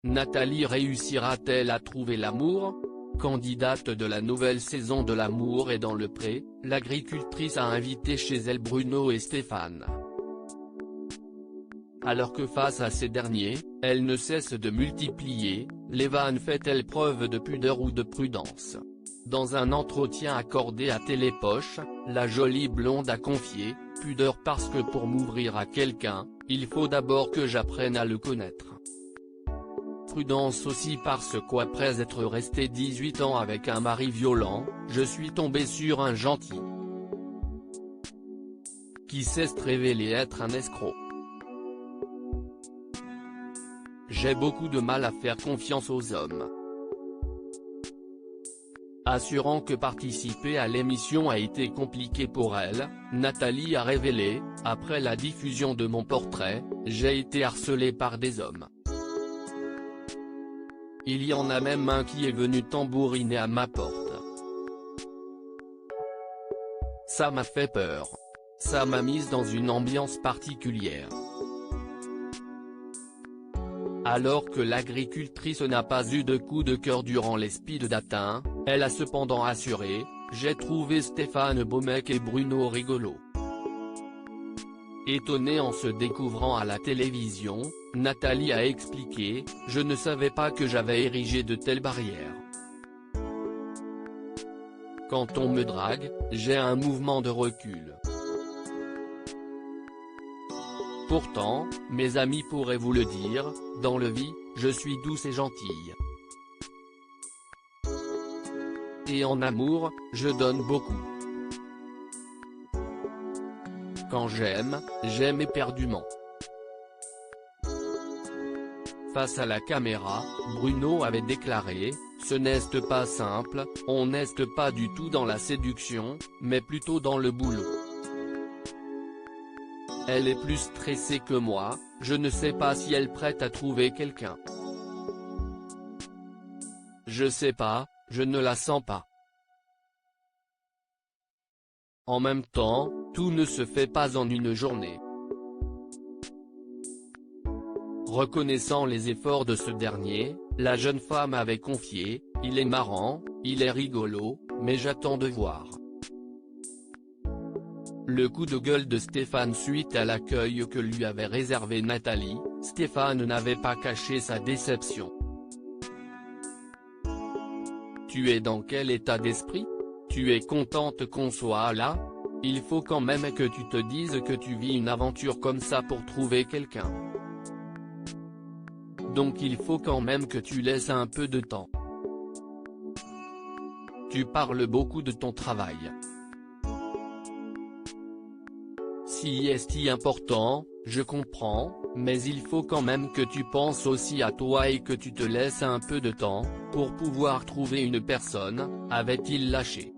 Nathalie réussira-t-elle à trouver l'amour? Candidate de la nouvelle saison de L'amour est dans le pré, l'agricultrice a invité chez elle Bruno et Stéphane. Alors que face à ces derniers, elle ne cesse de multiplier les vannes. Fait-elle preuve de pudeur ou de prudence? Dans un entretien accordé à Télépoche, la jolie blonde a confié « Pudeur parce que pour m'ouvrir à quelqu'un, il faut d'abord que j'apprenne à le connaître. Prudence aussi parce qu'après être restée 18 ans avec un mari violent, je suis tombée sur un gentil qui s'est révélé être un escroc. J'ai beaucoup de mal à faire confiance aux hommes. » Assurant que participer à l'émission a été compliqué pour elle, Nathalie a révélé « Après la diffusion de mon portrait, j'ai été harcelée par des hommes. Il y en a même un qui est venu tambouriner à ma porte. Ça m'a fait peur. Ça m'a mise dans une ambiance particulière. » Alors que l'agricultrice n'a pas eu de coup de cœur durant les speed dating, elle a cependant assuré « J'ai trouvé Stéphane beau mec et Bruno rigolo. » Étonnée en se découvrant à la télévision, Nathalie a expliqué « Je ne savais pas que j'avais érigé de telles barrières. Quand on me drague, j'ai un mouvement de recul. Pourtant, mes amis pourraient vous le dire, dans le vie, je suis douce et gentille. Et en amour, je donne beaucoup. Quand j'aime, j'aime éperdument. » Face à la caméra, Bruno avait déclaré « Ce n'est pas simple, on n'est pas du tout dans la séduction, mais plutôt dans le boulot. Elle est plus stressée que moi, je ne sais pas si elle est prête à trouver quelqu'un. Je sais pas, je ne la sens pas. En même temps, tout ne se fait pas en une journée. » Reconnaissant les efforts de ce dernier, la jeune femme avait confié « Il est marrant, il est rigolo, mais j'attends de voir. » Le coup de gueule de Stéphane suite à l'accueil que lui avait réservé Nathalie, Stéphane n'avait pas caché sa déception. « Tu es dans quel état d'esprit? Tu es contente qu'on soit là? Il faut quand même que tu te dises que tu vis une aventure comme ça pour trouver quelqu'un. Donc il faut quand même que tu laisses un peu de temps. Tu parles beaucoup de ton travail. Si c'est important, je comprends, mais il faut quand même que tu penses aussi à toi et que tu te laisses un peu de temps, pour pouvoir trouver une personne, » avait-il lâché.